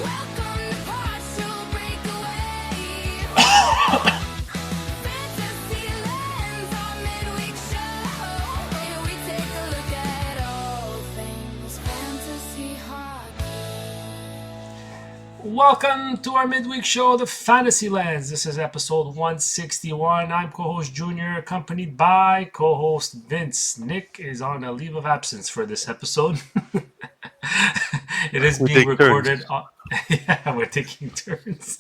Welcome to Partial Breakaway. Fantasy Lands, our midweek show, where we take a look at all things fantasy hockey. Welcome to our midweek show, The Fantasy Lands. This is episode 161. I'm co host Junior, accompanied by co host Vince. Nick is on a leave of absence for this episode. It is We being take turns. recorded. Yeah, we're taking turns.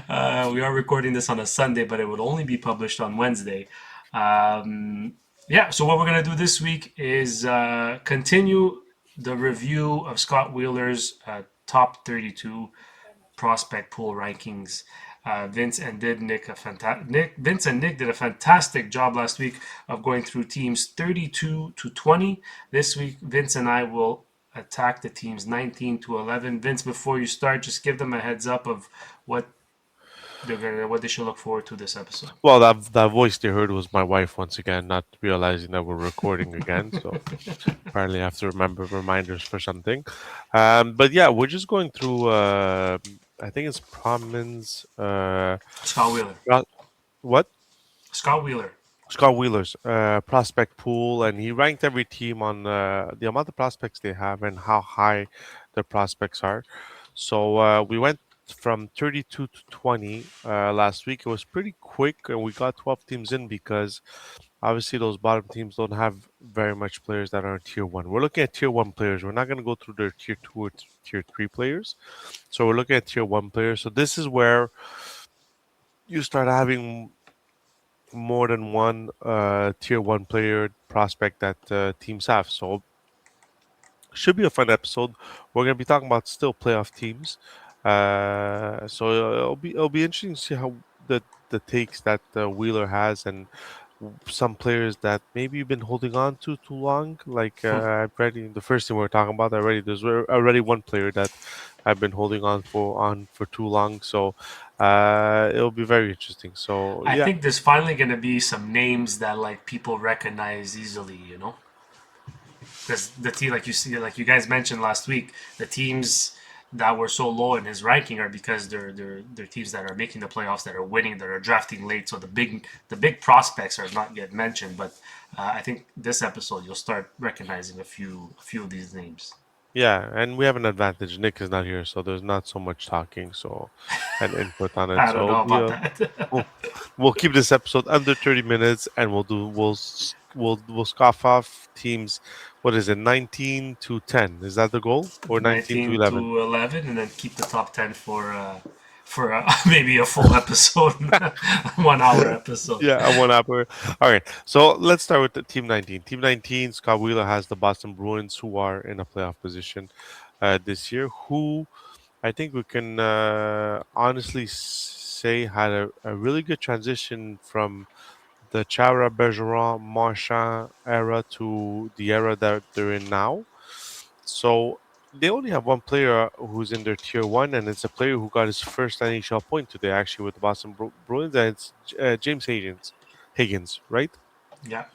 We are recording this on a Sunday, but it would only be published on Wednesday. Yeah, so what we're going to do this week is continue the review of Scott Wheeler's top 32 prospect pool rankings. Vince and Nick did a fantastic job last week of going through teams 32 to 20. This week, Vince and I will attack the teams 19 to 11. Vince, before you start, just give them a heads up of what what they should look forward to this episode. Well, that voice they heard was my wife once again, not realizing that we're recording again. So apparently, I have to remember reminders for something. But yeah, we're just going through. I think it's Promin's. Scott Wheeler. What? Scott Wheeler. Scott Wheeler's prospect pool, and he ranked every team on the amount of prospects they have and how high their prospects are. So we went from 32 to 20 last week. It was pretty quick, and we got 12 teams in because obviously those bottom teams don't have very much players that are in tier one. We're looking at tier one players. We're not going to go through their tier two or tier three players. So we're looking at tier one players. So this is where you start having more than one tier one player prospect that teams have. So should be a fun episode. We're gonna be talking about still playoff teams. So it'll be interesting to see how the takes that Wheeler has and some players that maybe you've been holding on to too long. Like I've already the first thing we are talking about already. There's already one player that I've been holding on for too long. So it'll be very interesting. So I yeah. think there's finally going to be some names that like people recognize easily, you know? Because the team, like you see, like you guys mentioned last week, the teams that were so low in his ranking are because they're teams that are making the playoffs, that are winning, that are drafting late. So the big prospects are not yet mentioned, but I think this episode you'll start recognizing a few of these names. Yeah, and we have an advantage. Nick is not here, so there's not so much talking, so and input on it. I don't So know about that. we'll, we'll keep this episode under 30 minutes, and we'll scoff off teams. What is it, 19 to 10? Is that the goal, or 19 to 19 11? to 11, and then keep the top 10 for maybe a full episode, 1 hour episode. Yeah, I one hour. All right, so let's start with the team 19. Team 19, Scott Wheeler has the Boston Bruins, who are in a playoff position this year. Who I think we can honestly say had a really good transition from the Chara, Bergeron, Marchand era to the era that they're in now. So they only have one player who's in their tier one, and it's a player who got his first NHL point today, actually, with the Boston Bruins, and it's James Higgins. Higgins, right? Yeah,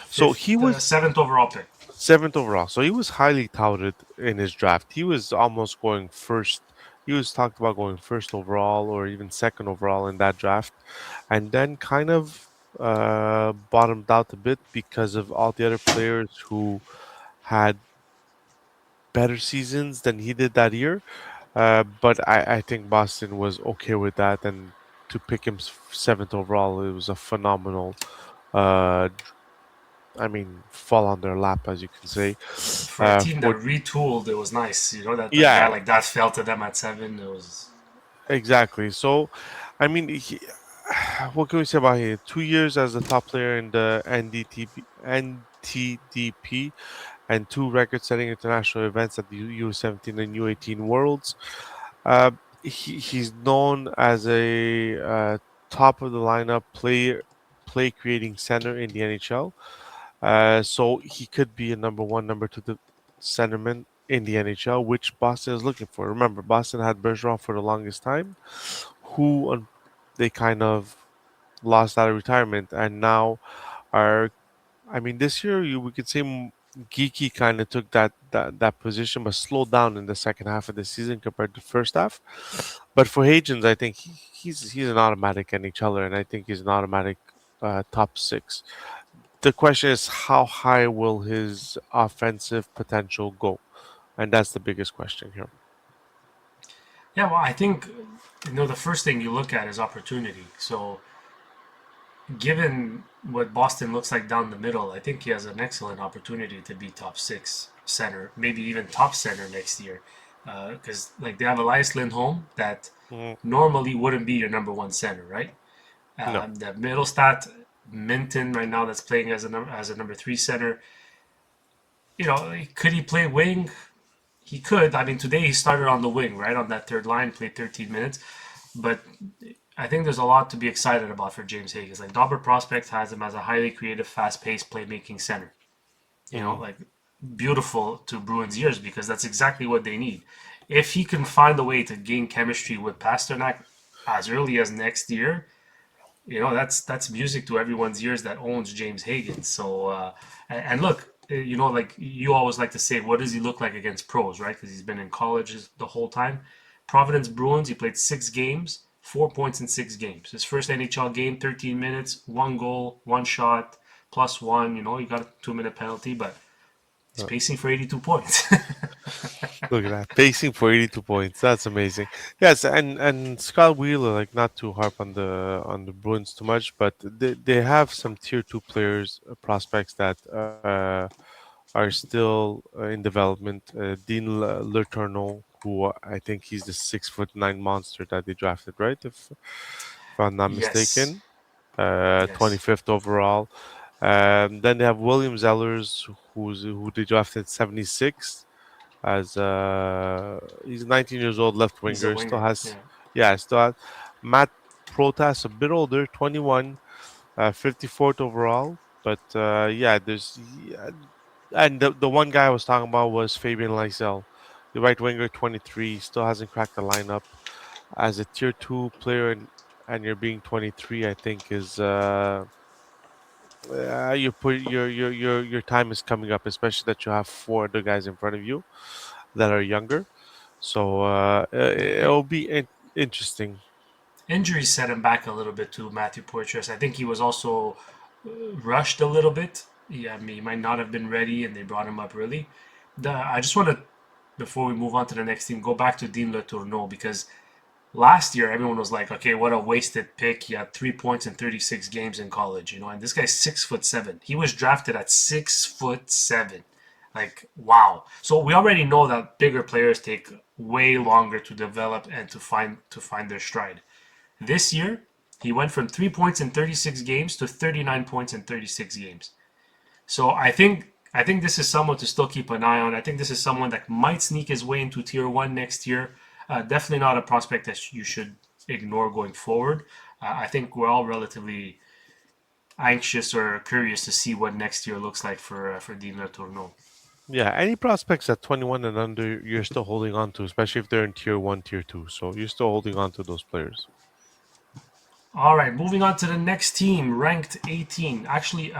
So he fifth, was seventh overall pick. seventh overall. So he was highly touted in his draft. He was almost going first. He was talked about going first overall or even second overall in that draft, and then kind of bottomed out a bit because of all the other players who had better seasons than he did that year. But I think Boston was okay with that, and to pick him seventh overall, it was a phenomenal. Uh, fall on their lap, as you can say. For a team that For retooled, it was nice. You know that a guy Yeah, like that fell to them at seven. It was exactly. So, I mean, what can we say about him? 2 years as the top player in the NTDP and two record-setting international events at the U17 and U18 Worlds. Uh, he's known as a top of the lineup play creating center in the NHL. So he could be a number one, number two centerman in the NHL, which Boston is looking for. Remember, Boston had Bergeron for the longest time, who they kind of lost out of retirement, and now are. I mean, this year we could say Geeky kind of took that position, but slowed down in the second half of the season compared to first half. But for Hagens, I think he's an automatic NHLer, and I think he's an automatic top six. The question is, how high will his offensive potential go? And that's the biggest question here. Yeah, well, I think the first thing you look at is opportunity. So, given what Boston looks like down the middle, I think he has an excellent opportunity to be top six center, maybe even top center next year. Because like they have Elias Lindholm that Mhm. normally wouldn't be your number one center, right? No, The middle stat Minton right now that's playing as a number three center. Could he play wing? He could. I mean, today he started on the wing, right on that third line, played 13 minutes. But I think there's a lot to be excited about for James Higgins. Like Dobber Prospect has him as a highly creative, fast-paced playmaking center. hmm Like beautiful to Bruins' ears because that's exactly what they need. If he can find a way to gain chemistry with Pasternak as early as next year, that's music to everyone's ears that owns James Higgins. So and look, like you always like to say, what does he look like against pros, right? Because he's been in college the whole time. Providence Bruins, he played 6 games, 4 points in 6 games. His first NHL game, 13 minutes, 1 goal, 1 shot, +1. He got a 2-minute penalty, but he's pacing for 82 points. look at that, pacing for 82 points. That's amazing. Yes, and Scott Wheeler, like not to harp on the Bruins too much, but they have some tier two players, prospects that are still in development. Dean Letourneau, who I think he's the 6'9" monster that they drafted, right? If I'm not Yes, mistaken, yes, 25th overall. Then they have William Zellers, who they drafted 76th as he's 19 years old, left he's a winger. Still winger. has, Yeah. yeah, still has Matt Protas, a bit older, 21, 54th overall. But yeah, and the one guy I was talking about was Fabian Lysell, the right winger, 23, still hasn't cracked the lineup as a tier two player, and you're being 23. I think is you put your time is coming up, especially that you have four other guys in front of you that are younger. So Yeah. it'll be interesting. Injuries set him back a little bit too, Matthew Poitras. I think he was also rushed a little bit. Yeah, I mean, he might not have been ready, and they brought him up early. I just want to, before we move on to the next team, go back to Dean Letourneau because last year everyone was like, okay, what a wasted pick. He had 3 points in 36 games in college, and this guy's 6'7". He was drafted at 6'7". Like, wow. So we already know that bigger players take way longer to develop and to find their stride. This year, he went from 3 points in 36 games to 39 points in 36 games. So I think this is someone to still keep an eye on. I think this is someone that might sneak his way into tier one next year. Definitely not a prospect that you should ignore going forward. I think we're all relatively anxious or curious to see what next year looks like for Dean Letourneau. Yeah, any prospects at 21 and under, you're still holding on to, especially if they're in tier one, tier two. So you're still holding on to those players. All right, moving on to the next team, ranked 18. Actually,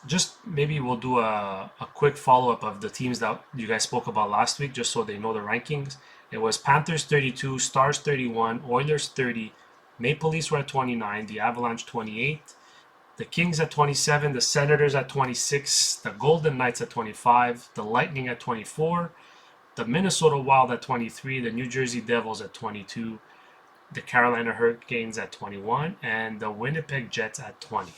just maybe we'll do a quick follow up of the teams that you guys spoke about last week, just so they know the rankings. It was Panthers 32, Stars 31, Oilers 30, Maple Leafs were at 29, the Avalanche 28, the Kings at 27, the Senators at 26, the Golden Knights at 25, the Lightning at 24, the Minnesota Wild at 23, the New Jersey Devils at 22, the Carolina Hurricanes at 21, and the Winnipeg Jets at 20.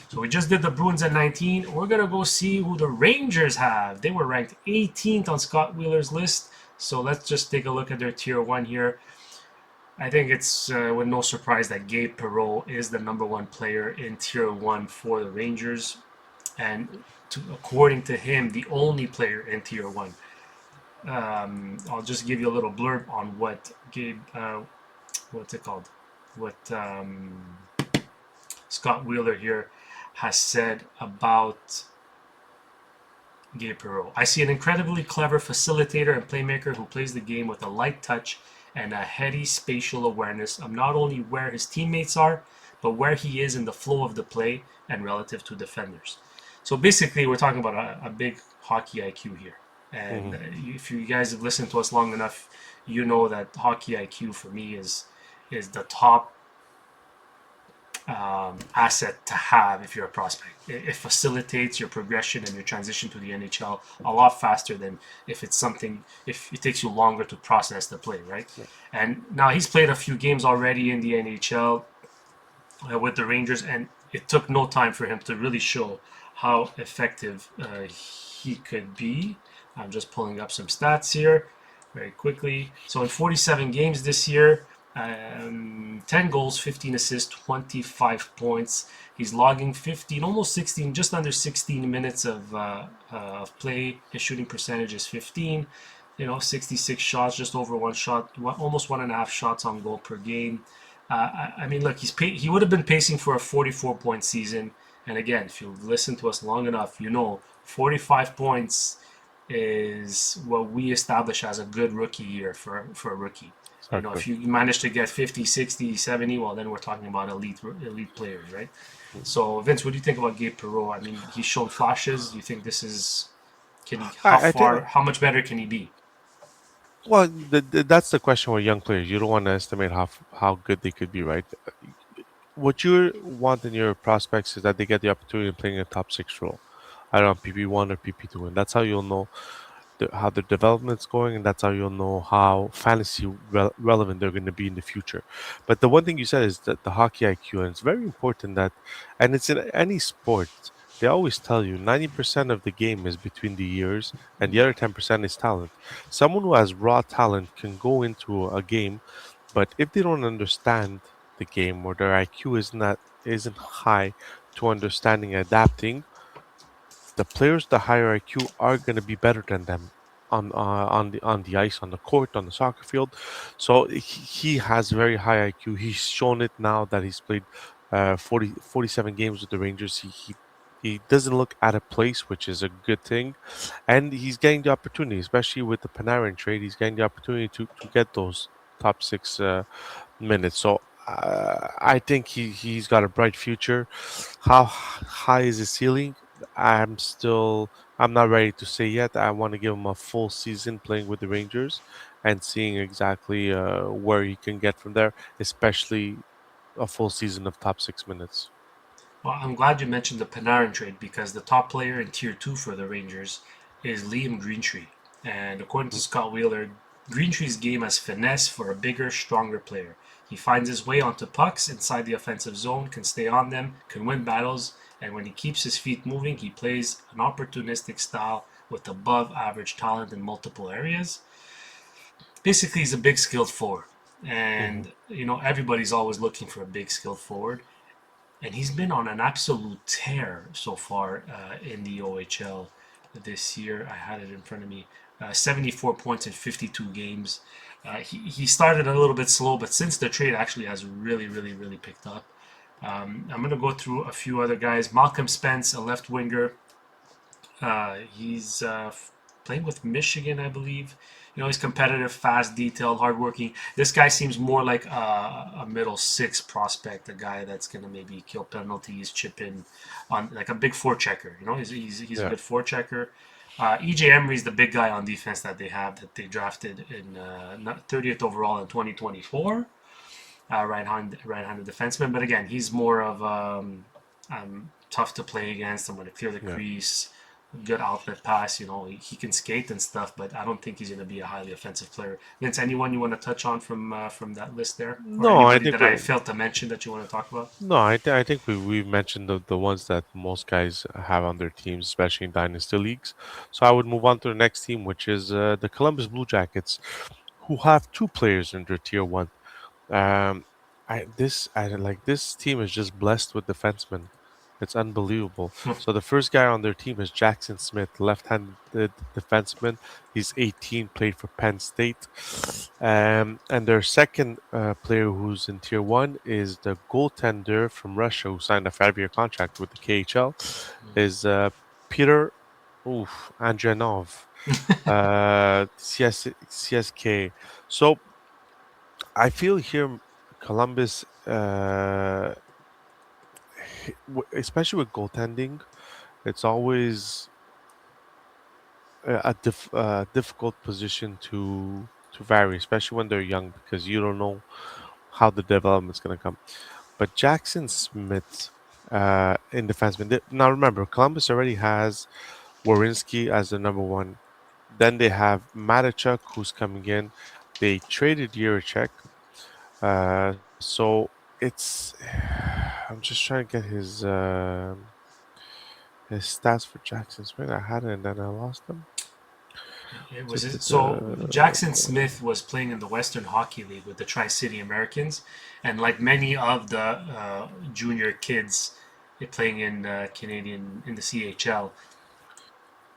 So we just did the Bruins at 19. We're going to go see who the Rangers have. They were ranked 18th on Scott Wheeler's list. So let's just take a look at their tier one here. I think it's with no surprise that Gabe Perreault is the number one player in tier one for the Rangers. And according to him, the only player in tier one. I'll just give you a little blurb on what Gabe what's it called? What Scott Wheeler here has said about Gabe Perreault. I see an incredibly clever facilitator and playmaker who plays the game with a light touch and a heady spatial awareness of not only where his teammates are, but where he is in the flow of the play and relative to defenders. So basically, we're talking about a big hockey IQ here. And Hmm. if you guys have listened to us long enough, you know that hockey IQ for me is the top asset to have if you're a prospect. It facilitates your progression and your transition to the NHL a lot faster than if it's something if it takes you longer to process the play, right? And now he's played a few games already in the NHL with the Rangers, and it took no time for him to really show how effective he could be. I'm just pulling up some stats here very quickly. So in 47 games this year, 10 goals, 15 assists, 25 points. He's logging 15, almost 16, just under 16 minutes of play. His shooting percentage is 15. 66 shots, just over one shot, almost 1.5 shots on goal per game. I mean, look, he would have been pacing for a 44-point season. And again, if you listen to us long enough, 45 points is what we establish as a good rookie year for a rookie. Exactly. If you manage to get 50, 60, 70, well, then we're talking about elite players, right? So, Vince, what do you think about Gabe Perreault? I mean, he's shown flashes. Do you think this is can he I think how much better can he be? well, that's the question with young players. You don't want to estimate how good they could be, right? What you want in your prospects is that they get the opportunity of playing a top six role, either on PP1 or PP2, and that's how you'll know how the development's going, and that's how you'll know how fantasy relevant they're going to be in the future. But the one thing you said is that the hockey IQ, and it's very important that, and it's in any sport. They always tell you 90% of the game is between the ears, and the Yeah. other 10% is talent. Someone who has raw talent can go into a game, but if they don't understand the game or their IQ isn't high to understanding and adapting, the players with the higher IQ are going to be better than them on the ice, on the court, on the soccer field. So he has very high IQ. He's shown it now that he's played 47 games with the Rangers. He doesn't look out of place, which is a good thing, and he's getting the opportunity, especially with the Panarin trade. He's getting the opportunity to get those top six minutes. So I think he's got a bright future. How high is his ceiling? I'm not ready to say yet. I want to give him a full season playing with the Rangers and seeing exactly where he can get from there, especially a full season of top 6 minutes. Well, I'm glad you mentioned the Panarin trade because the top player in Tier 2 for the Rangers is Liam Greentree. And according to Mhm. Scott Wheeler, Greentree's game has finesse for a bigger, stronger player. He finds his way onto pucks inside the offensive zone, can stay on them, can win battles, and when he keeps his feet moving, he plays an opportunistic style with above average talent in multiple areas. Basically, he's a big skilled forward. Mhm. And, everybody's always looking for a big skilled forward, and he's been on an absolute tear so far in the OHL this year. I had it in front of me. 74 points in 52 games. He started a little bit slow, but since the trade actually has really, really, really picked up. I'm going to go through a few other guys. Malcolm Spence, a left winger. He's playing with Michigan, I believe. He's competitive, fast, detailed, hardworking. This guy seems more like a middle six prospect, a guy that's gonna maybe kill penalties, chip in on like a big forechecker. He's a Yeah. good forechecker. EJ Emery's the big guy on defense that they have that they drafted in 30th overall in 2024. Right-handed defenseman, but again, he's more of tough to play against. I'm going to clear the Yeah. crease, good outlet pass. He can skate and stuff, but I don't think he's going to be a highly offensive player. Vince, anyone you want to touch on from that list there, or No, I anybody think that I failed to mention that you want to talk about? no, I think we mentioned the ones that most guys have on their teams, especially in dynasty leagues. So I would move on to the next team, which is the Columbus Blue Jackets, who have two players in their tier one. Um, I like this team is just blessed with defensemen. It's unbelievable. So the first guy on their team is Jackson Smith, left-handed defenseman. He's 18, played for Penn State. And their second player who's in tier one is the goaltender from Russia who signed a 5-year contract with the KHL. Is Peter Andrianov, CSK. So I feel here Columbus, especially with goaltending, it's always a difficult position to vary, especially when they're young, because you don't know how the development's going to come. But Jackson Smith in defenseman. Now remember, Columbus already has Warinsky as the number one. Then they have Matichuk, who's coming in. They traded Yurichek. So it's. I'm just trying to get his stats for Jackson Smith. I had it and then I lost them. It was his, so Jackson Da-da-da. Smith was playing in the Western Hockey League with the Tri City Americans, and like many of the junior kids playing in Canadian in the CHL,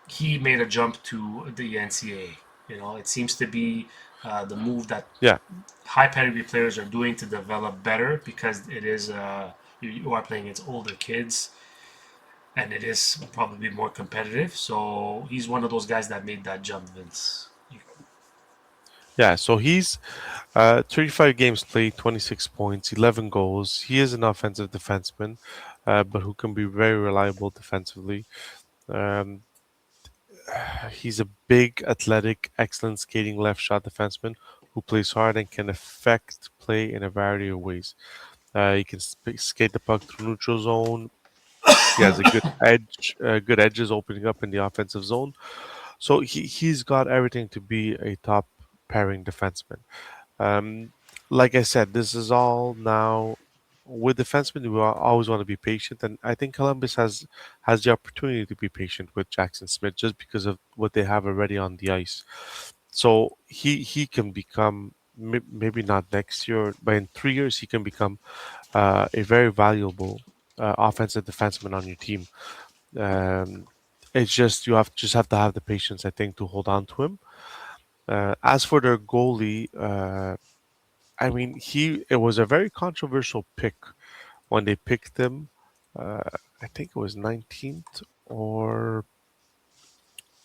he made a jump to the NCAA. You know, it seems to be the move that Yeah, high pedigree players are doing to develop better because it is you are playing against older kids and it is probably more competitive. So he's one of those guys that made that jump, Vince. yeah. So he's 35 games played, 26 points, 11 goals. He is an offensive defenseman, but who can be very reliable defensively. Um, he's a big, athletic, excellent skating left shot defenseman who plays hard and can affect play in a variety of ways. He can skate the puck through neutral zone. He has a good edges opening up in the offensive zone. So he's got everything to be a top pairing defenseman. Um, like I said, this is all now with defensemen. Always want to be patient, and I think Columbus has the opportunity to be patient with Jackson Smith just because of what they have already on the ice. So he can become maybe not next year, but in 3 years he can become a very valuable offensive defenseman on your team. Um, it's just you have to have the patience, I think, to hold on to him. As for their goalie, I mean, he it was a very controversial pick when they picked him. Uh, I think it was 19th or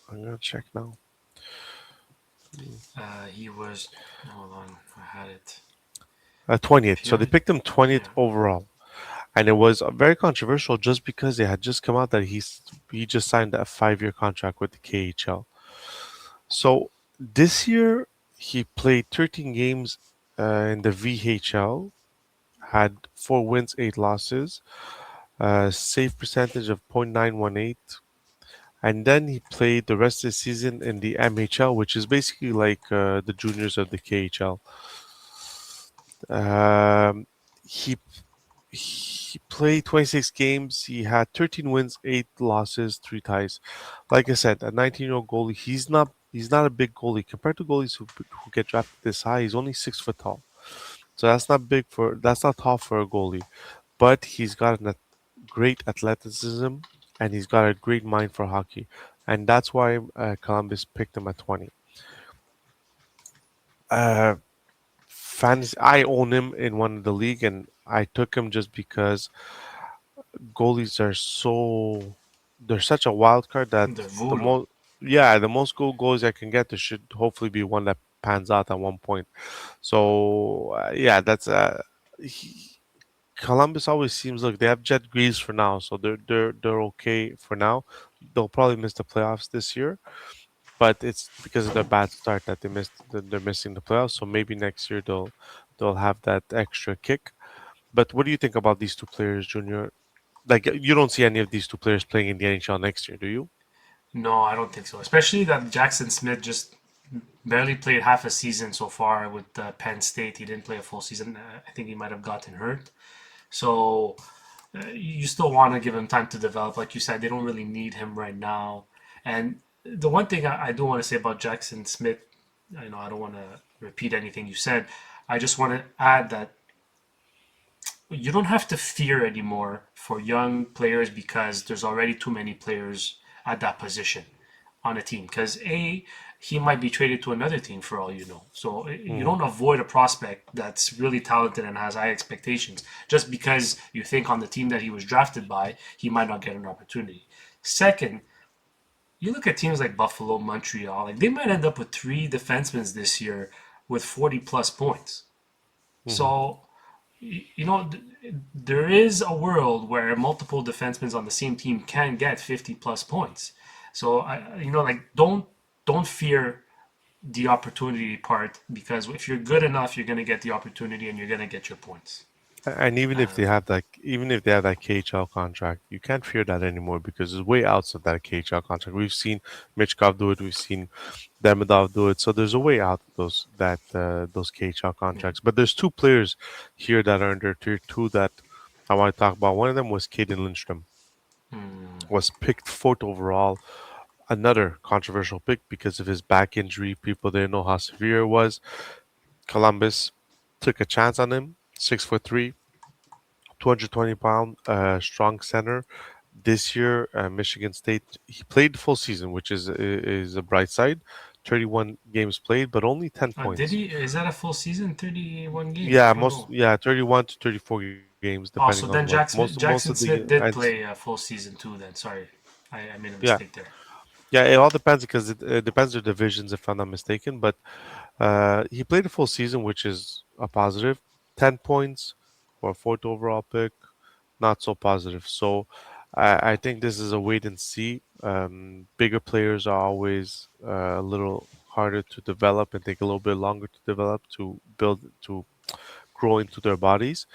I'm gonna check now. He was hold on, I had it 20th. So they purely. picked him 20th Yeah, overall, and it was very controversial just because they had just come out that he just signed a 5-year contract with the KHL. So this year he played 13 games in the VHL, had 4 wins, 8 losses, save percentage of .918, and then he played the rest of the season in the MHL, which is basically like the juniors of the KHL. Um, he he played 26 games. He had 13 wins, 8 losses, 3 ties. Like I said, a 19-year-old goalie. He's not a big goalie compared to goalies who get drafted this high. He's only 6 foot tall, so that's not tall for a goalie. But he's got great athleticism and he's got a great mind for hockey, and that's why Columbus picked him at 20. Uh, Fantasy, I own him in one of the league, and I took him just because goalies are so they're such a wild card that the the voodoo. most the most goals I can get there should hopefully be one that pans out at one point. So yeah, that's Columbus always seems like they have Jet Greaves for now, so they're okay for now. They'll probably miss the playoffs this year, but it's because of their bad start that they're missing the playoffs. So maybe next year they'll have that extra kick. But what do you think about these two players, Junior? Like you don't see any of these two players playing in the NHL next year, do you? No, I don't think so. Especially that Jackson Smith just barely played half a season so far with Penn State. He didn't play a full season. I think he might have gotten hurt. So you still want to give him time to develop. Like you said, they don't really need him right now. And the one thing I do want to say about Jackson Smith, I don't want to repeat anything you said. I just want to add that you don't have to fear anymore for young players because there's already too many players at that position on a team. Because he might be traded to another team for all you know. So you Mm-hmm. don't avoid a prospect that's really talented and has high expectations just because you think on the team that he was drafted by he might not get an opportunity. Second, you look at teams like Buffalo, Montreal, like they might end up with three defensemen this year with 40 plus points. Mm-hmm. So you know, there is a world where multiple defensemen on the same team can get 50 plus points. So like don't fear the opportunity part, because if you're good enough, you're going to get the opportunity and you're going to get your points. And even if they have that KHL contract, you can't fear that anymore because it's way outside that KHL contract. We've seen Michkov do it, we've seen Demidov do it, so there's a way out of those KHL Yeah. contracts. But there's two players here that are under tier two that I want to talk about. One of them was Caden Lindstrom, Hmm. was picked fourth overall. Another controversial pick because of his back injury. People didn't know how severe it was. Columbus took a chance on him. 6 foot 3, 220-pound strong center. This year, Michigan State, he played the full season, which is a bright side. 31 games played, but only 10 Did points. he? Is that a full season? 31 games? Yeah, I don't know. 31 to 34 games, depending Oh, on so what. then Most of Jackson the Smith did and play a full season too. Then sorry, I made a yeah, mistake there. yeah, it all depends because it depends on divisions, if I'm not mistaken. But he played a full season, which is a positive. 10 points for a fourth overall pick, not so positive. So I think this is a wait and see. Bigger players are always a little harder to develop and take a little bit longer to develop to build to grow into their bodies.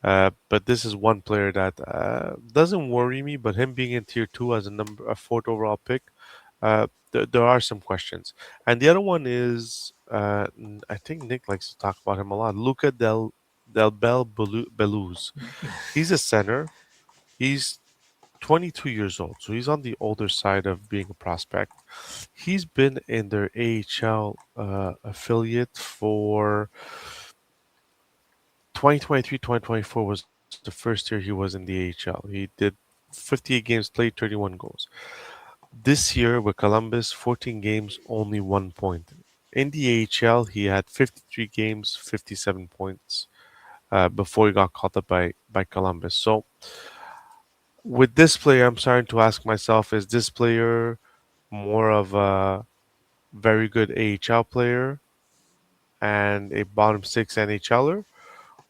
But this is one player that doesn't worry me. But him being in tier two as a fourth overall pick, there are some questions. And the other one is, I think Nick likes to talk about him a lot. Luca Del Beluz. He's a center. He's 22 years old, so he's on the older side of being a prospect. He's been in their AHL affiliate for 2023-2024 was the first year he was in the AHL. He did 58 games played, 31 goals. This year with Columbus, 14 games, only 1 point. In the AHL, he had 53 games, 57 points before he got called up by Columbus. So with this player, I'm starting to ask myself: is this player more of a very good AHL player and a bottom six NHLer,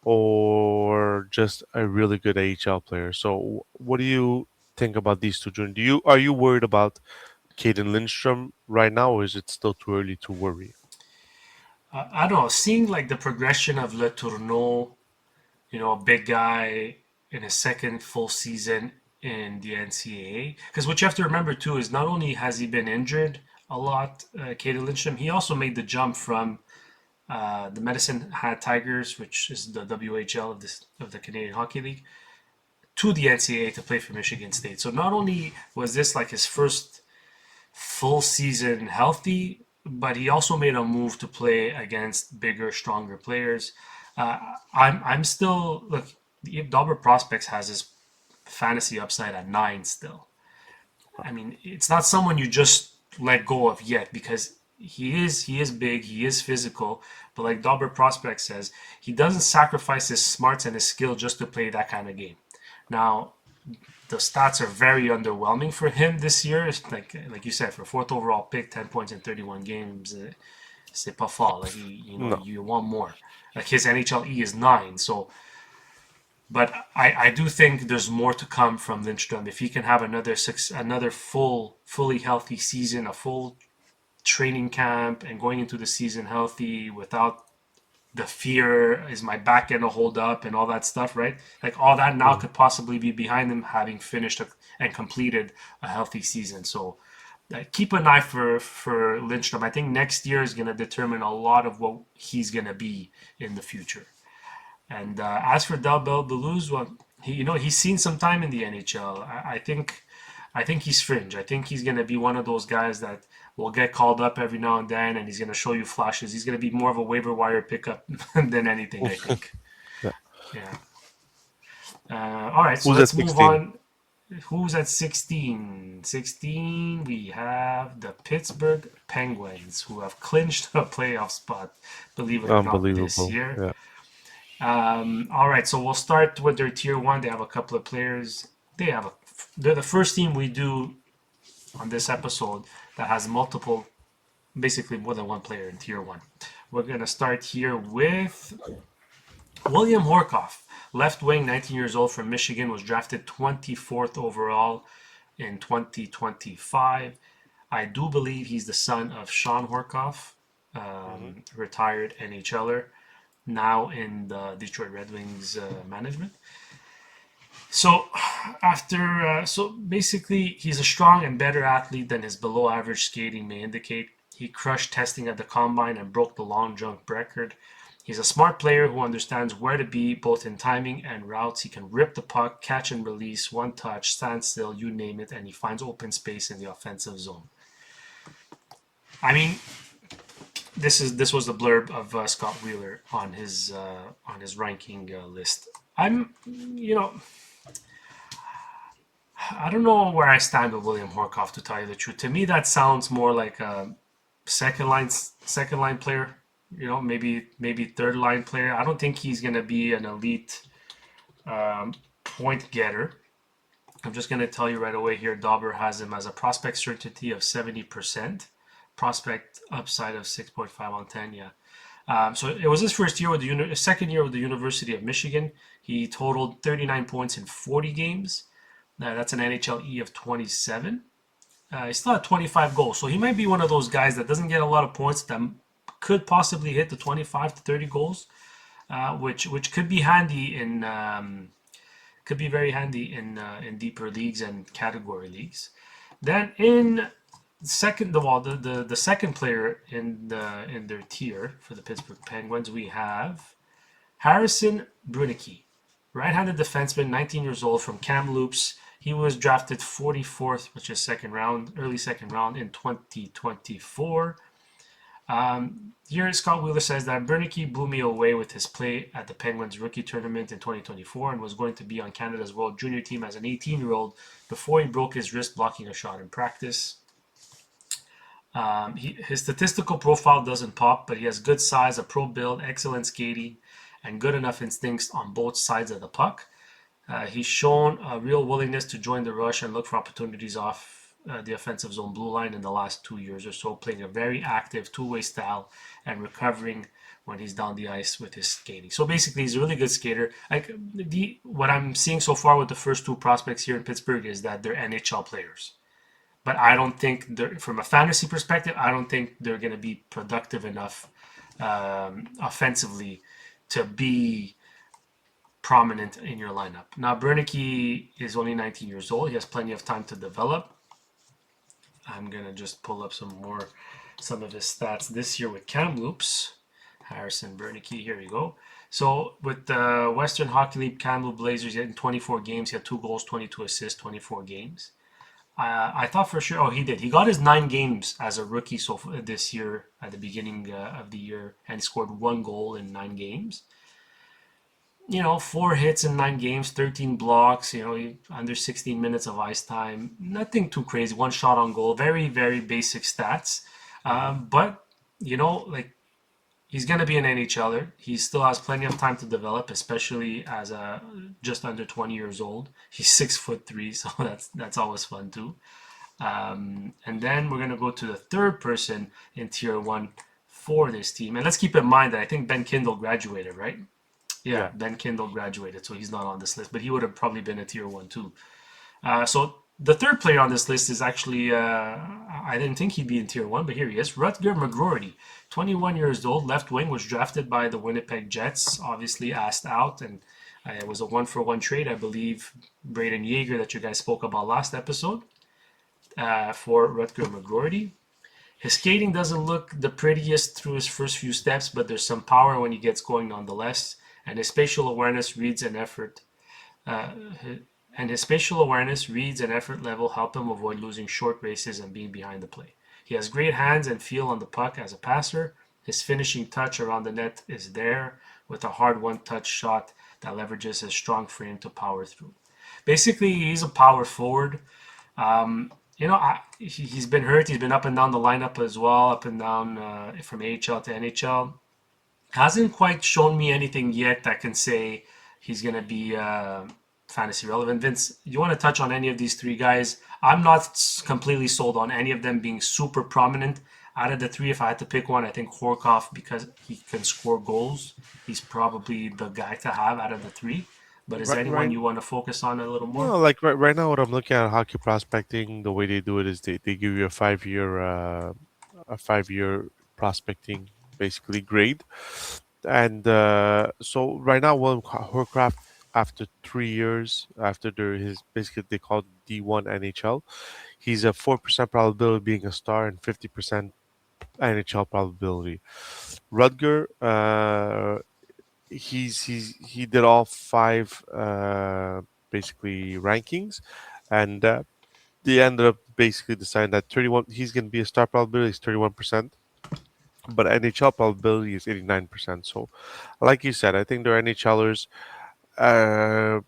or just a really good AHL player? So, what do you think about these two, June? Are you worried about Caden Lindstrom right now, or is it still too early to worry? I don't know. Seeing like the progression of Le Tourneau, a big guy in his second full season in the NCAA. Because what you have to remember too is not only has he been injured a lot, Caden Lindstrom, he also made the jump from the Medicine Hat Tigers, which is the WHL of the Canadian Hockey League, to the NCAA to play for Michigan State. So not only was this like his first full season healthy, but he also made a move to play against bigger, stronger players. I'm still look. Dauber Prospects has his fantasy upside at 9 still. I mean, it's not someone you just let go of yet, because he is big, he is physical, but like Dauber Prospect says, he doesn't sacrifice his smarts and his skill just to play that kind of game. Now, the stats are very underwhelming for him this year. It's like you said, for fourth overall pick, 10 points in 31 games, c'est pas fort. Like No. you want more. Like his NHLE is 9, so. But I do think there's more to come from Lindstrom if he can have another fully healthy season, a full training camp, and going into the season healthy without the fear, is my back going to hold up and all that stuff, right? Like all that now Mm. could possibly be behind him, having finished and completed a healthy season. So keep an eye for Lindstrom. I think next year is going to determine a lot of what he's going to be in the future. And as for Del Beluz, well, he's seen some time in the NHL. I think he's fringe. I think he's gonna be one of those guys that will get called up every now and then, and he's gonna show you flashes. He's gonna be more of a waiver wire pickup than anything, I think. Yeah. Yeah. All right, so Who's at let's move 16? on. Who's at 16? 16, we have the Pittsburgh Penguins, who have clinched a playoff spot, believe it or not, this Unbelievable. year. Yeah. All right, so we'll start with their tier one. They have a couple of players. They're the first team we do on this episode that has multiple, basically more than one player in tier one. We're gonna start here with William Horkoff, left wing, 19 years old from Michigan, was drafted 24th overall in 2025. I do believe he's the son of Sean Horkoff, Hmm. retired NHLer, now in the Detroit Red Wings management. So so basically, he's a strong and better athlete than his below average skating may indicate. He crushed testing at the combine and broke the long jump record. He's a smart player who understands where to be both in timing and routes. He can rip the puck, catch and release, one touch, stand still, you name it, and he finds open space in the offensive zone. I mean, this was the blurb of Scott Wheeler on his ranking list. I'm you know I don't know where I stand with William Horkoff, to tell you the truth. To me, that sounds more like a second line player. Maybe third line player. I don't think he's gonna be an elite point getter. I'm just gonna tell you right away here. Dauber has him as a prospect certainty of 70%, prospect upside of 6.5 on 10. Yeah. So it was his first year with the second year with the University of Michigan. He totaled 39 points in 40 games. That's an NHL E of 27. He still had 25 goals, so he might be one of those guys that doesn't get a lot of points that could possibly hit the 25 to 30 goals, which could be handy could be very handy in deeper leagues and category leagues. Then in second, the second player in their tier for the Pittsburgh Penguins, we have Harrison Brunicky, right-handed defenseman, 19 years old from Kamloops. He was drafted 44th, which is early second round in 2024. Here, Scott Wheeler says that Bernicky blew me away with his play at the Penguins rookie tournament in 2024 and was going to be on Canada's World Junior team as an 18-year-old before he broke his wrist blocking a shot in practice. His statistical profile doesn't pop, but he has good size, a pro build, excellent skating, and good enough instincts on both sides of the puck. He's shown a real willingness to join the rush and look for opportunities off the offensive zone blue line in the last 2 years or so, playing a very active two-way style and recovering when he's down the ice with his skating. So basically, he's a really good skater. What I'm seeing so far with the first two prospects here in Pittsburgh is that they're NHL players. But I don't think, from a fantasy perspective, I don't think they're going to be productive enough offensively to be prominent in your lineup. Now, Bernicky is only 19 years old. He has plenty of time to develop. I'm going to just pull up some of his stats this year with Kamloops. Harrison Bernicky, here you go. So with the Western Hockey League Kamloops Blazers, he had in 24 games. He had 2 goals, 22 assists, 24 games. I thought for sure, he did. He got his 9 games as a rookie this year at the beginning of the year, and he scored 1 goal in 9 games. 4 hits in 9 games, 13 blocks, under 16 minutes of ice time. Nothing too crazy. 1 shot on goal. Very, very basic stats. But, he's going to be an NHLer. He still has plenty of time to develop, especially as a just under 20 years old. He's 6'3", so that's always fun too. And then we're going to go to the third person in Tier 1 for this team. And let's keep in mind that I think Ben Kindle graduated, right? Yeah, Ben Kindle graduated, so he's not on this list, but he would have probably been a Tier 1 too. So the third player on this list is actually, I didn't think he'd be in Tier 1, but here he is. Rutger McGroarty, 21 years old, left wing, was drafted by the Winnipeg Jets, obviously asked out, and it was a 1-for-1 trade, I believe. Braden Yeager, that you guys spoke about last episode, for Rutger McGroarty. His skating doesn't look the prettiest through his first few steps, but there's some power when he gets going nonetheless, and his spatial awareness reads and effort level help him avoid losing short races and being behind the play. He has great hands and feel on the puck as a passer. His finishing touch around the net is there with a hard one-touch shot that leverages his strong frame to power through. Basically, he's a power forward. He's been hurt. He's been up and down the lineup as well, up and down from AHL to NHL. Hasn't quite shown me anything yet that can say he's going to be fantasy relevant. Vince, you want to touch on any of these 3 guys? I'm not completely sold on any of them being super prominent. Out of the three, if I had to pick one, I think Horkoff, because he can score goals, he's probably the guy to have out of the three. But is Right, there anyone right. you want to focus on a little more? No, like right now, what I'm looking at hockey prospecting, the way they do it is they give you a 5 year prospecting basically grade, and so right now William Horcraft, after 3 years after his basically they call it D1 NHL, he's a 4% probability of being a star and 50% NHL probability. Rudger, he did all five basically rankings, and they ended up basically deciding that 31 he's going to be a star probability is 31%, but NHL probability is 89%. So, like you said, I think they're NHLers. Uh,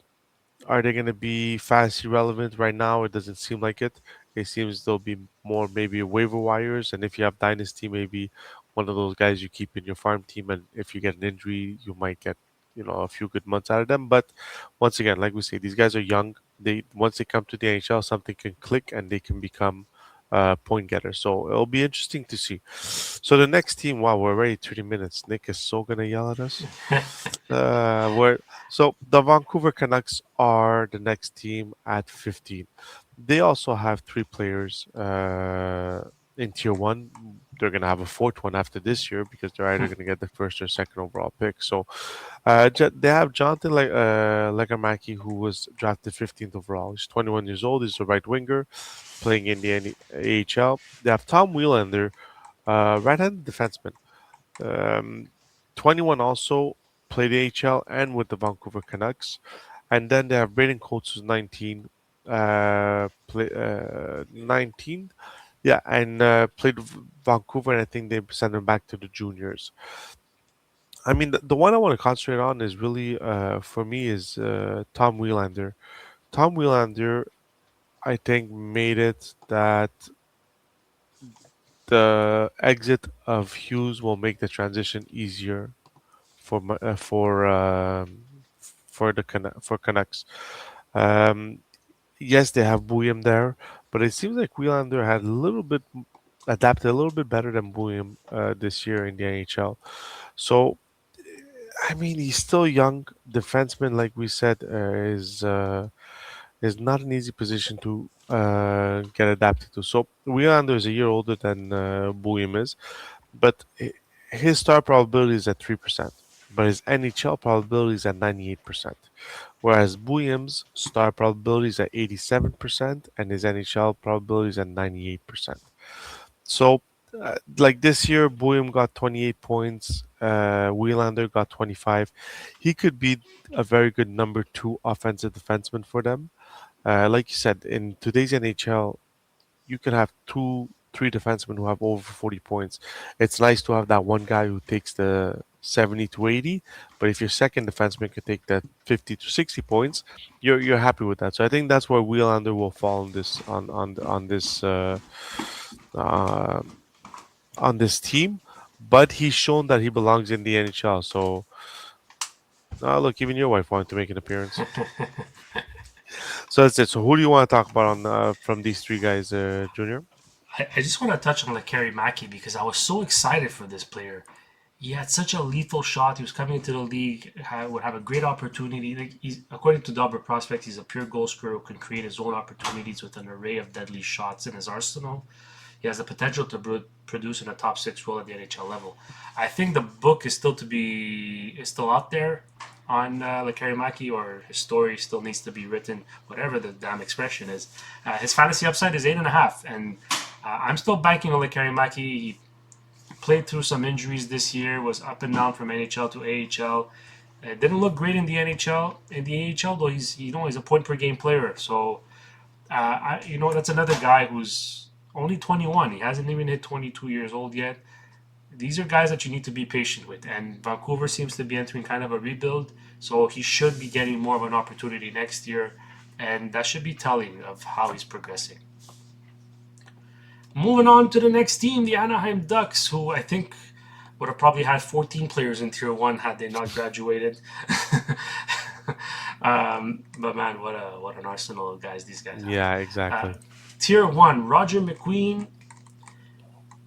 are they going to be fantasy relevant right now? It doesn't seem like it. It seems they'll be more maybe waiver wires, and if you have Dynasty, maybe one of those guys you keep in your farm team, and if you get an injury, you might get a few good months out of them. But once again, like we say, these guys are young. They once they come to the NHL, something can click and they can become point getters. So it'll be interesting to see. So the next team, wow, we're already 30 minutes. Nick is so gonna yell at us. We're so the Vancouver Canucks are the next team at 15. They also have three players in tier one. They're gonna have a fourth one after this year because they're either gonna get the first or second overall pick. So they have Jonathan Legamaki, who was drafted 15th overall. He's 21 years old. He's a right winger playing in the AHL. They have Tom Wheelander, right-handed defenseman. Um, 21 also played AHL and with the Vancouver Canucks. And then they have Braden Coates, who's 19, 19, yeah, and played Vancouver, and I think they sent him back to the juniors. I mean, the one I want to concentrate on is really, for me, is Tom Wheelander. Tom Wheelander, I think, made it that the exit of Hughes will make the transition easier for the for Canucks. Um, yes, they have Bouillon there, but it seems like Wheelander had a little bit adapted a little bit better than Bouillon this year in the NHL. So I mean, he's still young. Defenseman, like we said, is not an easy position to get adapted to. So Wheelander is a year older than Bouillon is, but his star probability is at 3%, but his NHL probability is at 98%, whereas Bouillam's star probability is at 87% and his NHL probability is at 98%. So, like this year, Bouillam got 28 points, Wheelander got 25. He could be a very good number two offensive defenseman for them. Like you said, in today's NHL, you can have two, three defensemen who have over 40 points. It's nice to have that one guy who takes the 70 to 80, but if your second defenseman can take that 50 to 60 points, you're happy with that. So I think that's where Wheelander will fall uh, on this team. But he's shown that he belongs in the NHL. So look, even your wife wanted to make an appearance. So that's it. So who do you want to talk about on from these three guys, Junior? I just want to touch on Kerry Mackey because I was so excited for this player. He had such a lethal shot. He was coming into the league, would have a great opportunity. Like according to Dobber Prospect, he's a pure goal scorer who can create his own opportunities with an array of deadly shots in his arsenal. He has the potential to produce in a top six role at the NHL level. I think the book is still out there on Maki, or his story still needs to be written, whatever the damn expression is. His fantasy upside is 8.5, and I'm still banking on Maki. He played through some injuries this year, was up and down from NHL to AHL. Didn't look great in the NHL. In the AHL, though, he's a point per game player. So that's another guy who's only 21. He hasn't even hit 22 years old yet. These are guys that you need to be patient with. And Vancouver seems to be entering kind of a rebuild, so he should be getting more of an opportunity next year, and that should be telling of how he's progressing. Moving on to the next team, the Anaheim Ducks, who I think would have probably had 14 players in Tier 1 had they not graduated. But man, what an arsenal of guys these guys have. Yeah, Uh, exactly. Tier 1, Roger McQueen,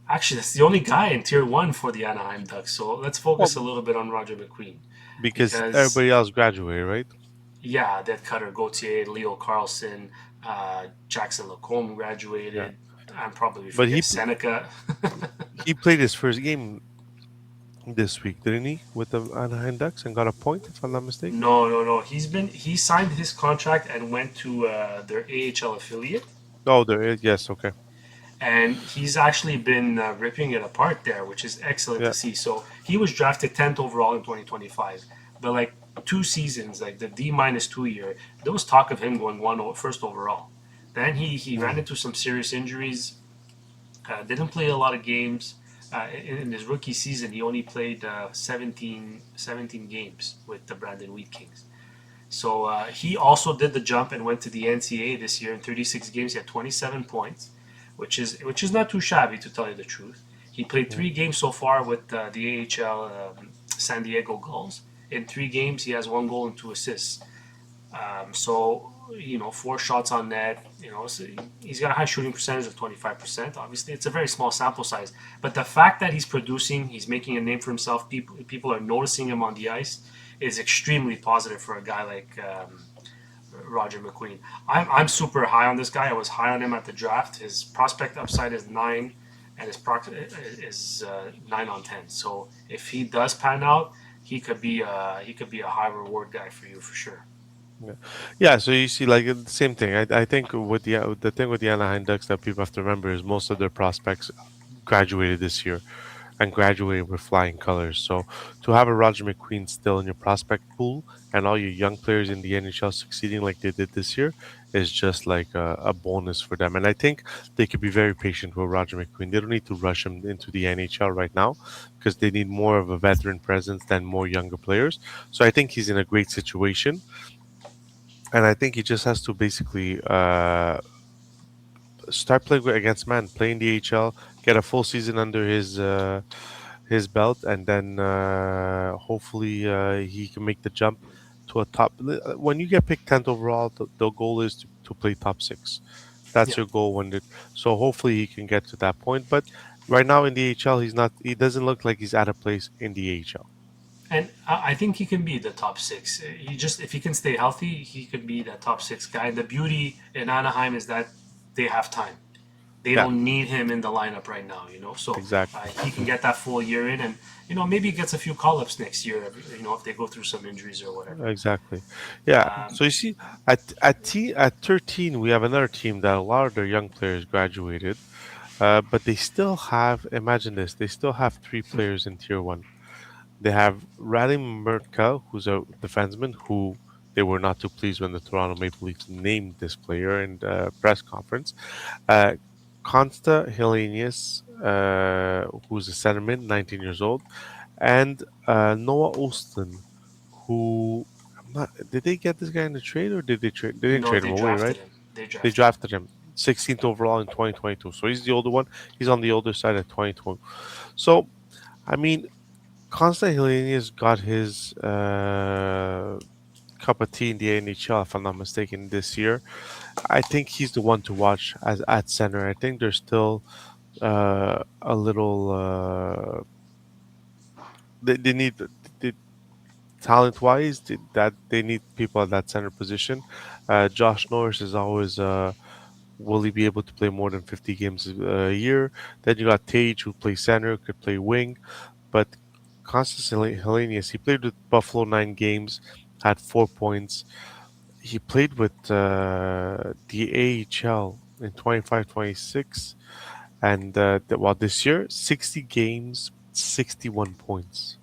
Actually, that's the only guy in Tier 1 for the Anaheim Ducks. So let's focus a Well, little bit on Roger McQueen. because Because, everybody else graduated, right? yeah, Dead Cutter, Gauthier, Leo Carlson, Jackson Lacombe Yeah, graduated. I'm probably but forget Seneca. he played his first game this week, didn't he, with the Anaheim Ducks and got a point, if I'm not mistaken? No, no, no. He signed his contract and went to their AHL affiliate, Oh, there is. Yes, okay. and he's actually been ripping it apart there, which is excellent Yeah. to see. So he was drafted 10th overall in 2025, but like 2 seasons, like the D-2 year, there was talk of him going first overall. Then he ran Mm. into some serious injuries. Didn't play a lot of games. In his rookie season, he only played 17 games with the Brandon Wheat Kings. So he also did the jump and went to the NCAA this year in 36 games. He had 27 points, which is not too shabby to tell you the truth. He played Mm. 3 games so far with the AHL San Diego Gulls. In 3 games, he has 1 goal and 2 assists. So 4 shots on net. So he's got a high shooting percentage of 25%. Obviously, it's a very small sample size, but the fact that he's producing, he's making a name for himself. People are noticing him on the ice is extremely positive for a guy like Roger McQueen. I'm super high on this guy. I was high on him at the draft. His prospect upside is 9, and his is 9 on 10. So if he does pan out, he could be a high reward guy for you for sure. Yeah, yeah. So you see, like the same thing. I think with the thing with the Anaheim Ducks that people have to remember is most of their prospects graduated this year and graduated with flying colors. So to have a Roger McQueen still in your prospect pool and all your young players in the NHL succeeding like they did this year is just like a bonus for them. And I think they could be very patient with Roger McQueen. They don't need to rush him into the NHL right now because they need more of a veteran presence than more younger players. So I think he's in a great situation. And I think he just has to basically start playing against man, play in the AHL, get a full season under his belt, and then hopefully he can make the jump to a top. When you get picked 10th overall, the goal is to play top six. That's Yeah. your goal so hopefully he can get to that point. But right now in the AHL, he's not. He doesn't look like he's at a place in the AHL. And I think he can be the top six. He just if he can stay healthy, he could be that top six guy. The beauty in Anaheim is that they have time. They Yeah, don't need him in the lineup right now, so exactly. he can get that full year in, and maybe he gets a few call ups next year. If they go through some injuries or whatever. Exactly. Yeah. Um, So you see, at 13, we have another team that a lot of their young players graduated, but they still have. Imagine this: they still have three players in Tier One. They have Radim Murtka, who's a defenseman who they were not too pleased when the Toronto Maple Leafs named this player in the press conference. Uh, Consta Hellenius, who's a centerman, 19 years old, and Noah Olston, who I'm not. Did they get this guy in the trade or did they trade? They didn't no, trade him they away, drafted right? him. They They drafted him. drafted him 16th overall in 2022. So he's the older one. He's on the older side at 2020. So I mean, Constant Hellenius got his cup of tea in the NHL, if I'm not mistaken, this year. I think he's the one to watch as at center. I think there's still a little. They need they, talent wise that they need people at that center position. Josh Norris is always. Will he be able to play more than 50 games a year? Then you got Tage, who plays center, could play wing. But Constantine Hellenius, he played with Buffalo 9 games, had 4 points. He played with the AHL in 25-26, and well, this year, 60 games, 61 points.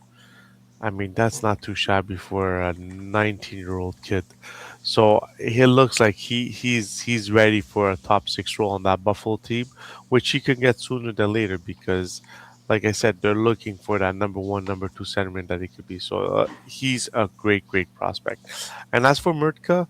I mean, that's not too shabby for a 19-year-old kid. So he looks like he's ready for a top six role on that Buffalo team, which he can get sooner than later because, like I said, they're looking for that number one, number two centerman that he could be. So he's a great, great prospect. And as for Murtka,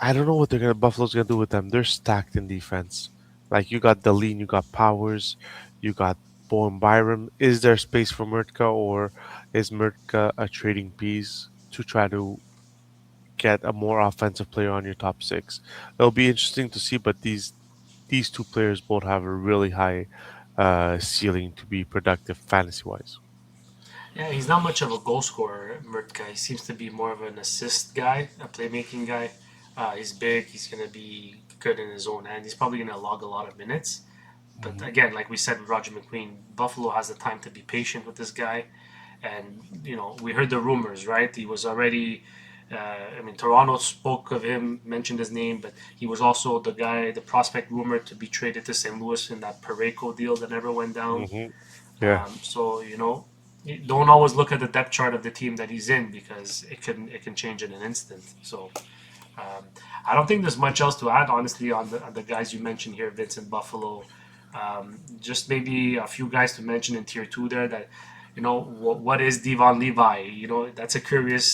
I don't know what Buffalo's gonna do with them. They're stacked in defense. Like you got Deline, you got Powers, you got Bowen Byram. Is there space for Murtka, or is Murtka a trading piece to try to get a more offensive player on your top six? It'll be interesting to see. But these these two players both have a really high ceiling to be productive fantasy wise. Yeah, he's not much of a goal scorer, Murtka. He seems to be more of an assist guy, a playmaking guy. He's big. He's going to be good in his own end. He's probably going to log a lot of minutes. But Hmm. again, like we said with Roger McQueen, Buffalo has the time to be patient with this guy. And, we heard the rumors, right? He was already, Toronto spoke of him, mentioned his name, but he was also the guy, the prospect rumored to be traded to St. Louis in that Pareko deal that never went down. Hmm. Yeah. So don't always look at the depth chart of the team that he's in because it can change in an instant. So um, I don't think there's much else to add, honestly, on the guys you mentioned here, Vincent Buffalo. Just maybe a few guys to mention in tier two there that. What is Devon Levi? That's a curious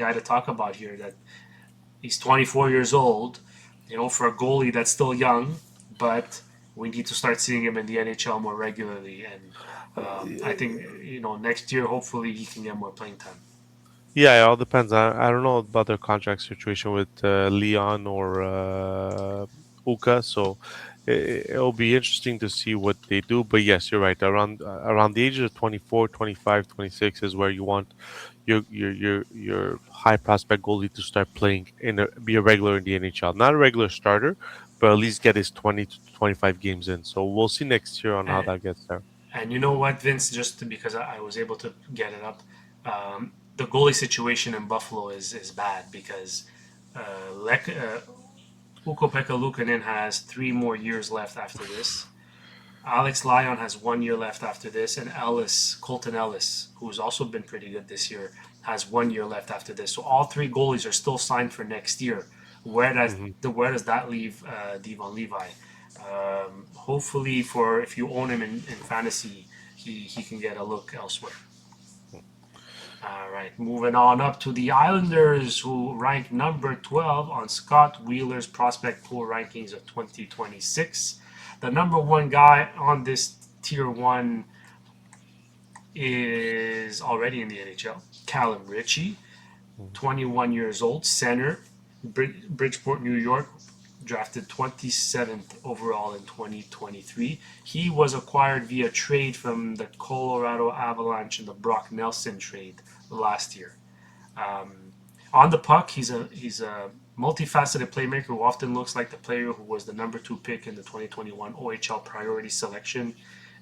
guy to talk about here. That he's 24 years old. For a goalie that's still young, but we need to start seeing him in the NHL more regularly. And I think next year, hopefully, he can get more playing time. Yeah, it all depends. I don't know about their contract situation with Leon or Uka, so it'll be interesting to see what they do. But yes, you're right. Around the ages of 24, 25, 26 is where you want your high prospect goalie to start playing be a regular in the NHL. Not a regular starter, but at least get his 20 to 25 games in. So we'll see next year on how And, that gets there. and you know what, Vince? Because I was able to get it up, the goalie situation in Buffalo is bad because Ukko-Pekka Luukkonen has 3 more years left after this. Alex Lyon has 1 year left after this, and Colton Ellis, who's also been pretty good this year, has 1 year left after this. So all three goalies are still signed for next year. Hmm. Where does that leave Devon Levi? Hopefully, for if you own him in fantasy, he can get a look elsewhere. All right, moving on up to the Islanders, who rank number 12 on Scott Wheeler's prospect pool rankings of 2026. The number one guy on this tier one is already in the NHL. Callum Ritchie, 21 years old, center, Bridgeport, New York, drafted 27th overall in 2023. He was acquired via trade from the Colorado Avalanche in the Brock Nelson trade last year. Um, on the puck, he's a multifaceted playmaker who often looks like the player who was the number two pick in the 2021 OHL priority selection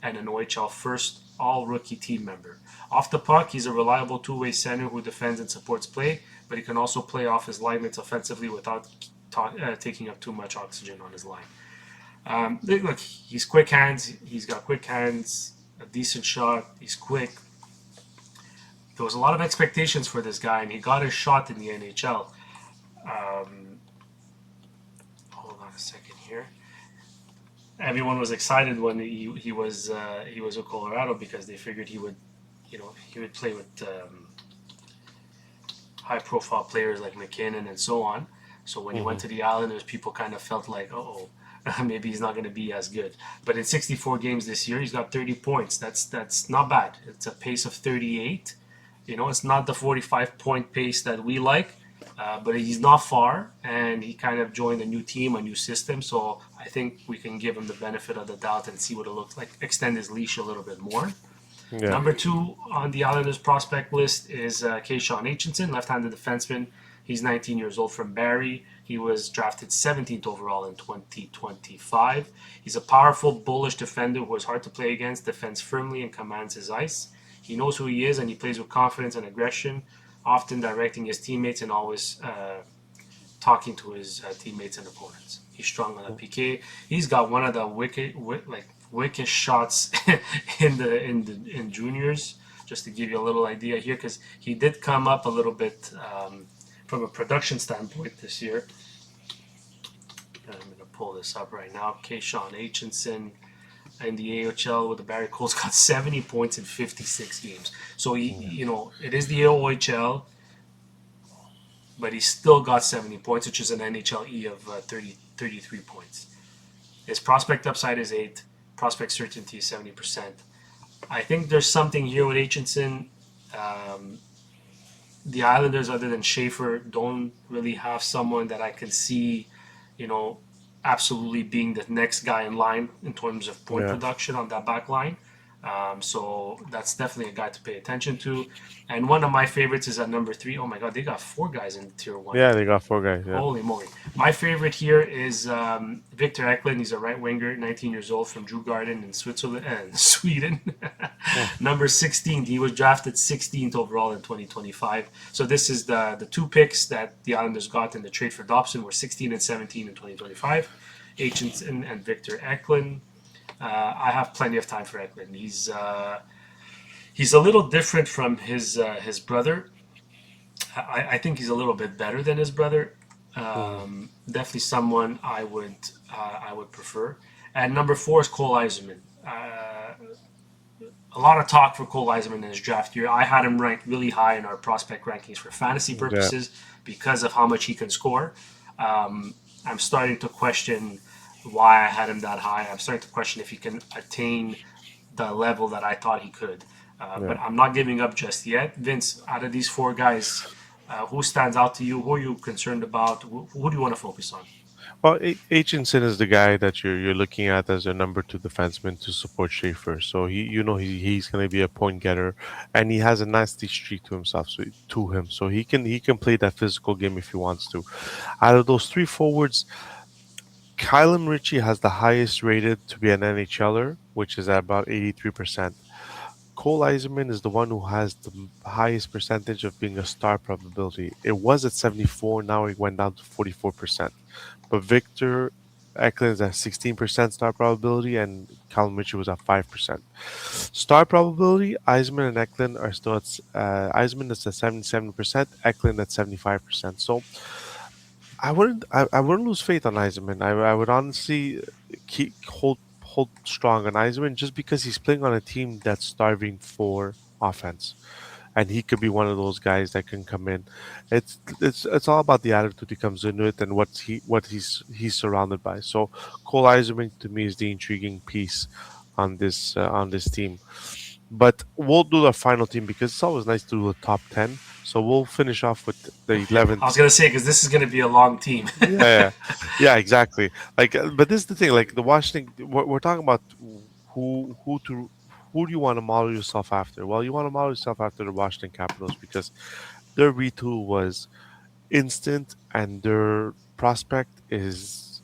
and an OHL first all rookie team member. Off the puck, he's a reliable two-way center who defends and supports play, but he can also play off his line mates offensively without taking up too much oxygen on his line. Look, he's quick hands. He's got quick hands, a decent shot. He's quick. There was a lot of expectations for this guy, and he got his shot in the NHL. Um, Hold on a second here. Everyone was excited when he was with Colorado because they figured he would play with high profile players like McKinnon and so on. So when he went Hmm. to the Islanders, people kind of felt like, oh, maybe he's not going to be as good. But in 64 games this year, he's got 30 points. That's not bad. It's a pace of 38. It's not the 45-point pace that we like, but he's not far, and he kind of joined a new team, a new system. So I think we can give him the benefit of the doubt and see what it looks like, extend his leash a little bit more. Yeah. Number two on the Islanders prospect list is Keyshawn Aitchison, left-handed defenseman. He's 19 years old from Barrie. He was drafted 17th overall in 2025. He's a powerful, bullish defender who is hard to play against, defends firmly, and commands his ice. He knows who he is, and he plays with confidence and aggression, often directing his teammates and always talking to his teammates and opponents. He's strong on the PK. He's got one of the wicked shots in juniors. Just to give you a little idea here, because he did come up a little bit from a production standpoint this year. I'm going to pull this up right now. Keyshawn Aitchison in the AHL with the Barrie Colts got 70 points in 56 games. So Yeah. it is the OHL, but he still got 70 points, which is an NHLE of 33 points. His prospect upside is 8. Prospect certainty is 70%. I think there's something here with Aitchison. Um, the Islanders, other than Schaefer, don't really have someone that I can see, you know, absolutely being the next guy in line in terms of point Yeah. production on that back line. So that's definitely a guy to pay attention to. And one of my favorites is at number three. Oh my God, they got four guys in tier one. Yeah, they got four guys. Yeah. Holy moly. My favorite here is Victor Eklund. He's a right winger, 19 years old, from Drew Garden in Switzerland and Sweden. Hmm. Number 16. He was drafted 16th overall in 2025. So this is the two picks that the Islanders got in the trade for Dobson were 16 and 17 in 2025. Aitchison and Victor Eklund. I have plenty of time for Eklund. He's a little different from his brother. I think he's a little bit better than his brother. Hmm. Definitely someone I would prefer. And number four is Cole Eiserman. A lot of talk for Cole Eiserman in his draft year. I had him ranked really high in our prospect rankings for fantasy Yeah. purposes because of how much he can score. I'm starting to question why I had him that high. I'm starting to question if he can attain the level that I thought he could. Yeah. But I'm not giving up just yet. Vince, out of these four guys, who stands out to you? Who are you concerned about? Who do you want to focus on? Well, Aitchison is the guy that you're looking at as a number two defenseman to support Schaefer. So he's going to be a point getter, and he has a nasty streak to him. So he can play that physical game if he wants to. Out of those three forwards, Kylan Ritchie has the highest rated to be an NHLer, which is at about 83%. Cole Eiserman is the one who has the highest percentage of being a star probability. It was at 74, now it went down to 44%. But Victor Eklund is at 16% star probability, and Callum Mitchell was at 5%. Star probability, Eisman and Eklund are still at Eisman is at 77%, Eklund at 75%. So I wouldn't lose faith on Eisman. I would honestly hold strong on Eisman just because he's playing on a team that's starving for offense, and he could be one of those guys that can come in. It's all about the attitude he comes into it and what he's surrounded by. So Cole Eiserman to me is the intriguing piece on this team. But we'll do the final team because it's always nice to do a top 10. So we'll finish off with the I 11th. was gonna say because this is gonna be a long team. Yeah, yeah, yeah, exactly. Like, but this is the thing. Like the Washington, we're talking about who who to who do you want to model yourself after? Well, you want to model yourself after the Washington Capitals because their retool was instant and their prospect is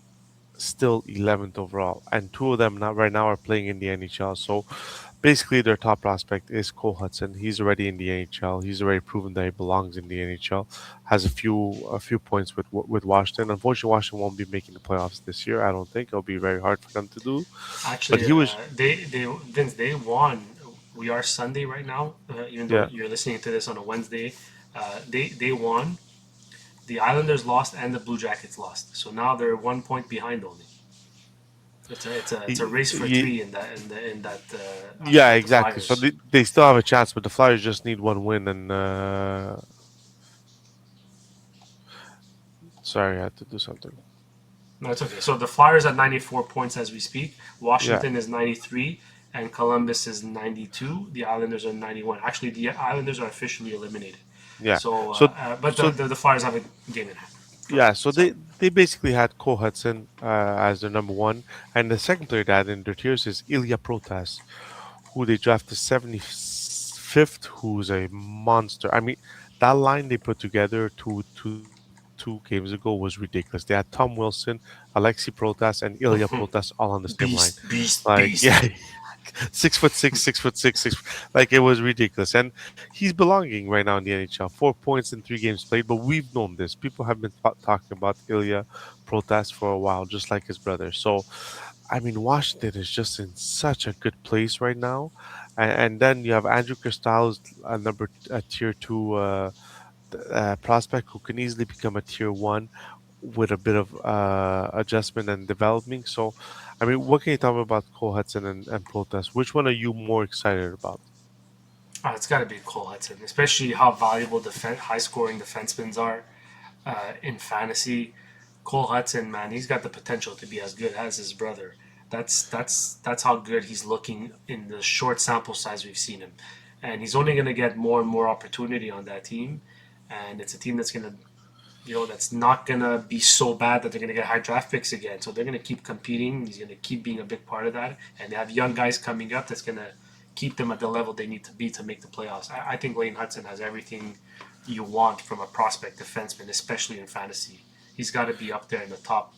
still 11th overall, and two of them now right now are playing in the NHL. So basically, their top prospect is Cole Hudson. He's already in the NHL. He's already proven that he belongs in the NHL. Has a few points with Washington. Unfortunately, Washington won't be making the playoffs this year. I don't think it'll be very hard for them to do. But Actually, he was, they Vince, they won. We are Sunday right now, even though yeah, you're listening to this on a Wednesday. They won. The Islanders lost and the Blue Jackets lost. So now they're 1 point behind only. It's a he, race for he, three in that yeah, with the exactly. So Flyers. they still have a chance, but the Flyers just need one win. And sorry, I had to do something. No, it's okay. So the Flyers at 94 points as we speak. Yeah, Washington is 93, and Columbus is 92. The Islanders are 91. Actually, the Islanders are officially eliminated. yeah. So, So but so the Flyers have a game in hand. Go ahead. Yeah, so Sorry. they basically had Cole Hudson as their number one, and the second player they had in their tiers is Ilya Protas, who they drafted 75th, who's a monster. I mean, that line they put together two games ago was ridiculous. They had Tom Wilson, Alexi Protas, and Ilya Protas all on the same line. Beast, beast, Like, beast. yeah, 6'6", 6'6", like it was ridiculous. And he's belonging right now in the NHL. 4 points in 3 games played, but we've known this. People have been talking about Ilya Protas for a while, just like his brother. So, I mean, Washington is just in such a good place right now. And then you have Andrew Cristal's tier two prospect who can easily become a tier one with a bit of adjustment and developing. So, I mean, what can you tell me about Cole Hudson and Protas? Which one are you more excited about? It's got to be Cole Hudson, especially how valuable high scoring defensemen are in fantasy. Cole Hudson, man, he's got the potential to be as good as his brother. That's how good he's looking in the short sample size we've seen him, and he's only going to get more and more opportunity on that team, and it's a team that's going to that's not gonna be so bad that they're gonna get high draft picks again. So they're gonna keep competing. He's gonna keep being a big part of that, and they have young guys coming up that's gonna keep them at the level they need to be to make the playoffs. I think Lane Hudson has everything you want from a prospect defenseman, especially in fantasy. He's got to be up there in the top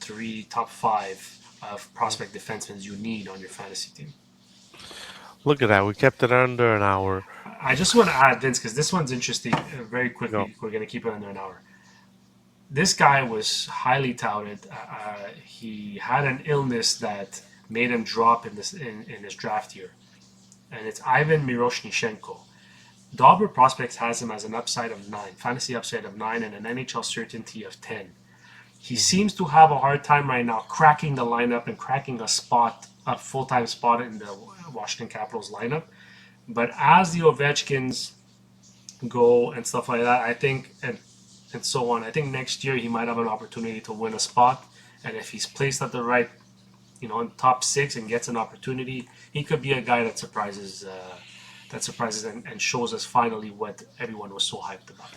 3, top 5 of prospect defensemen you need on your fantasy team. Look at that. We kept it under an hour. I just want to add, Vince, because this one's interesting. Very quickly, Go. we're going to keep it under an hour. This guy was highly touted. He had an illness that made him drop in his draft year, and it's Ivan Miroshnichenko. Dauber Prospects has him as an upside of 9, fantasy upside of 9, and an NHL certainty of 10. He seems to have a hard time right now cracking the lineup and cracking a full-time spot in the Washington Capitals lineup. But as the Ovechkins go and stuff like that, I think, and so on, I think next year he might have an opportunity to win a spot. And if he's placed at the right, in top 6 and gets an opportunity, he could be a guy that surprises and shows us finally what everyone was so hyped about.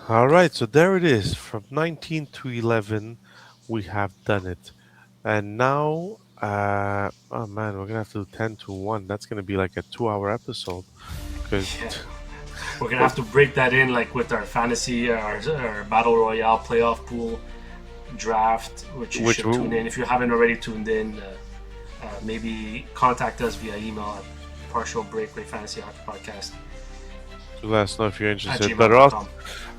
All right, so there it is. From 19 to 11, we have done it. And now, oh man, we're going to have to do 10 to 1. That's going to be like a 2-hour episode. Because Yeah. We're gonna have to break that in, like with our fantasy, our battle royale playoff pool draft, which you should tune in if you haven't already tuned in. Maybe contact us via email at Partial Breakaway Fantasy Hockey Podcast let us know if you're at interested. But also, gmail.com.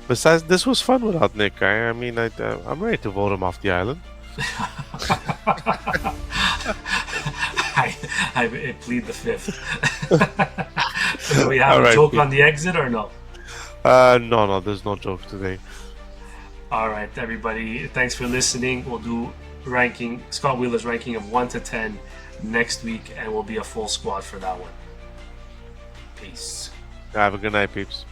besides, this was fun without Nick. I'm ready to vote him off the island. I plead the fifth. Do we have All a right, joke Pete. on the exit or no? No, there's no joke today. All right, everybody. Thanks for listening. We'll do Scott Wheeler's ranking of 1 to 10 next week, and we'll be a full squad for that one. Peace. Have a good night, peeps.